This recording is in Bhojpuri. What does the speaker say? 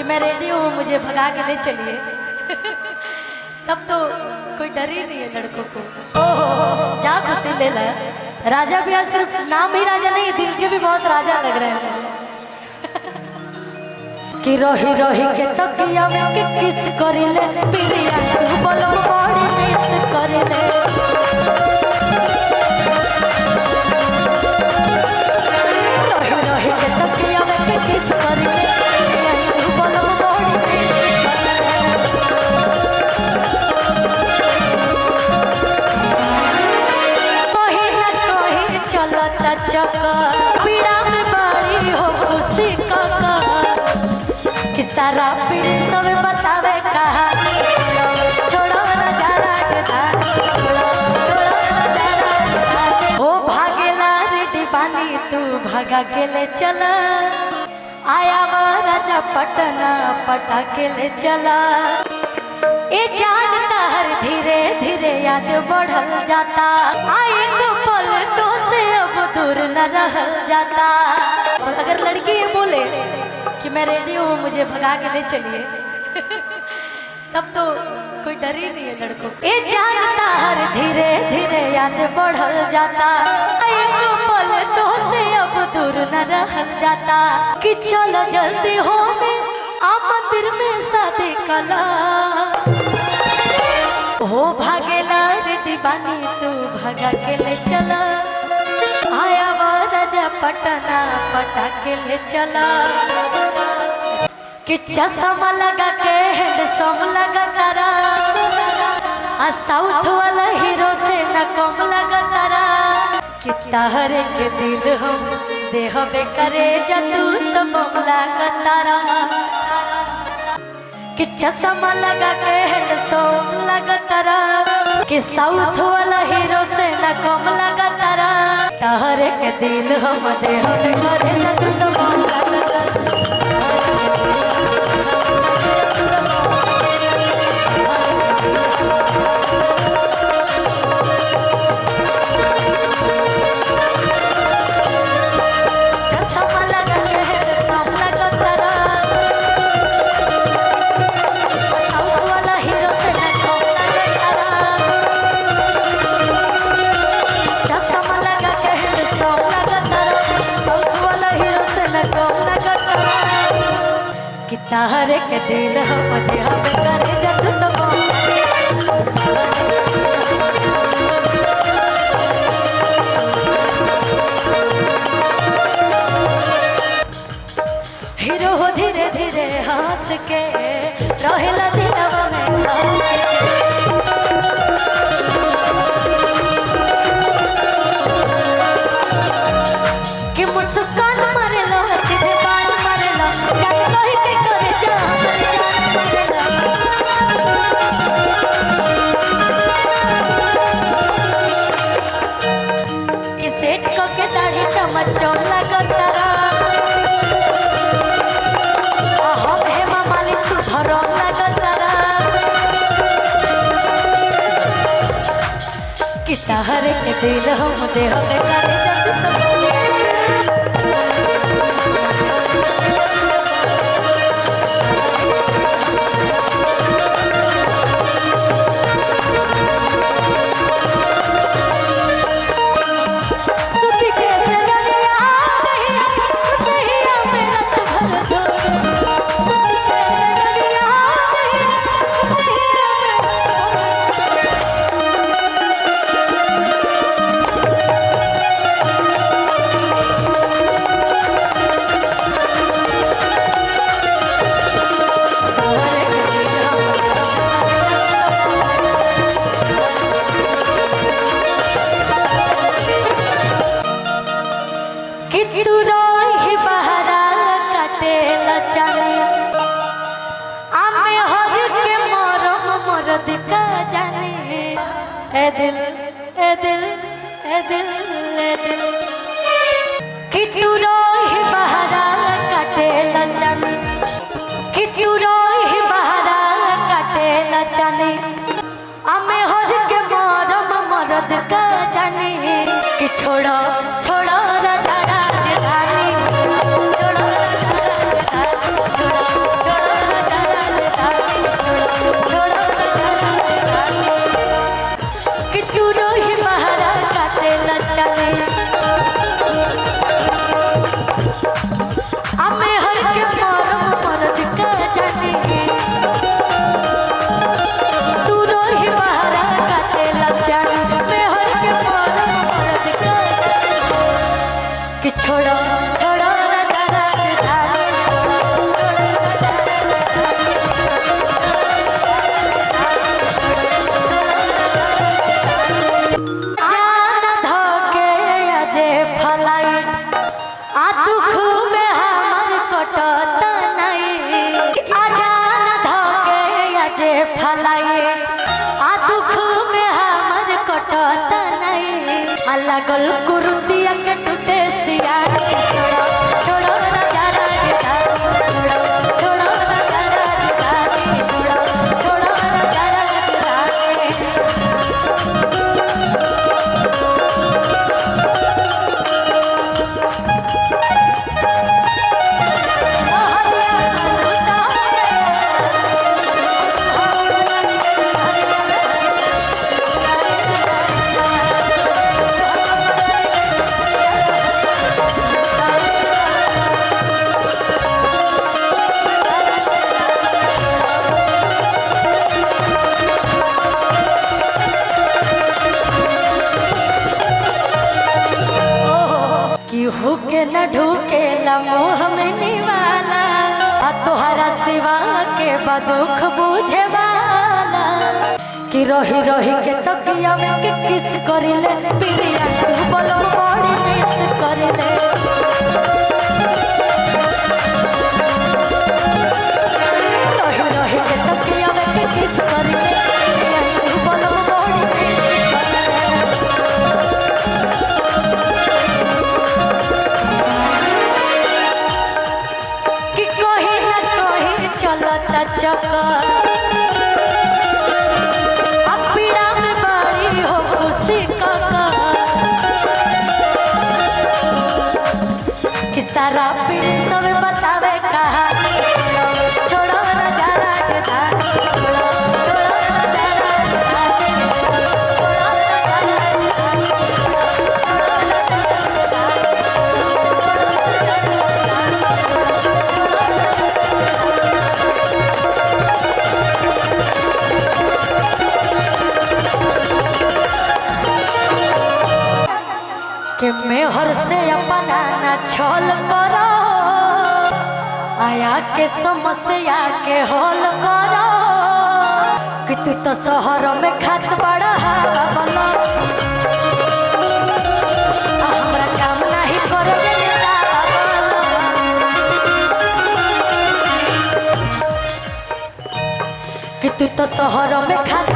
मैं रेडी हूँ, मुझे भगा के ले चलिए। तब तो कोई डर ही नहीं है लड़कों को। ओहो जा खुशी ले ला। राजा भी सिर्फ नाम ही राजा नहीं, दिल के भी बहुत राजा लग रहे हैं कि रोही रोही के तकिया में के किस करिले पिरिया सुबलो बड़ी मिस करिले। रोही रोही के तकिया में के किस करिले पिरिया सुबलो बड़ी मिस करिले। कहीं ना कहीं चलता चक्कर पीड़ा में बड़ी हो खुशी का कि सारा पीर सब बतावे कहा छोड़ो नजारा जदान छोड़ो नजारा हो भागेला रेडी बानी तू भगा के ले चला आया वो राजा पटना पटा के ले चला। ये जानता हर धीरे धीरे याद बढ़ल जाता आए को पल तो से अब दूर न रहल जाता। अगर लड़की ये बोले कि मैं रेडी हूँ, मुझे भगा के ले चलिए तब तो कोई डर ही नहीं है लड़कों को। ये जानता हर धीरे धीरे याद बढ़ल जाता एक पल तो से अब दूर न रहल जाता कि चलो जल्दी हो में आ मंदिर में शादी कला हो भागेला रेडी बानी तू भगा के ले चला आया वो राजा पटना पटा के ले चला। कि चश्मा लगा के हैंडसम लगा तारा आ साउथ वाला हीरो से न कम लगा तारा कि तहरे के दिल हम देह बेकरे जतू तो बम लगा तारा। कि चश्मा लगा के हैंडसम लगा तारा कि साउथ वाला हीरो से न कम लगा तारा तहरे के दिल हम देह बेकरे जतू तो बम लगा तारा। तहरे के दिल हम करे जत तो हीरो हो धीरे धीरे हंस के रहेला दिलवा में कि मुस्कान मारेला सीधे बाल मारेला कि सेट को के दाढ़ी चमचों लगतारा हम हेमा मालिक तू धरो लगतारा कि तहरे के दिल हम देह में करे जत तो ए दिल ए दिल ए दिल ए दिल कि तू रोही बहरा काटे लचनी कि तू रोही बहरा काटे लचनी हमें हर के मरम मरद का जानी कि छोड़ो छोड़ो राजा राजधानी छोड़ो राजा राजधानी छोड़ो छोड़ो नहीं आजान धके अजे फलाई आ दुख में हमर कटता नहीं अल्लाह गल कुरुतिया के टूटे सिया छोड़ो छोड़ो राजा राजधानी छोड़ो राजा राजधानी छोड़ो राजा राजधानी के न ढूके मोह में निवाला आ तोहरा सिवा के बदुख बुझे वाला कि रही रही के तकिया में के किस करिले पिरिया सुबल बड़ी मिस करिले रही रही के तकिया में के किस करिले पिरिया सुबल बड़ी मिस चलता चक्कर पीड़ा में बड़ी हो खुशी कि सारा पीड़ सब बतावे कहानी छोड़ो राजा राजधानी छोड़ो राजा राजधानी छोड़ो कि मेहर से अपना न छल करो आया के समस्या के हल करो कि तू तो शहर में खात बड़ा हवा हमरा काम नहीं करे कि तू तो शहर में खात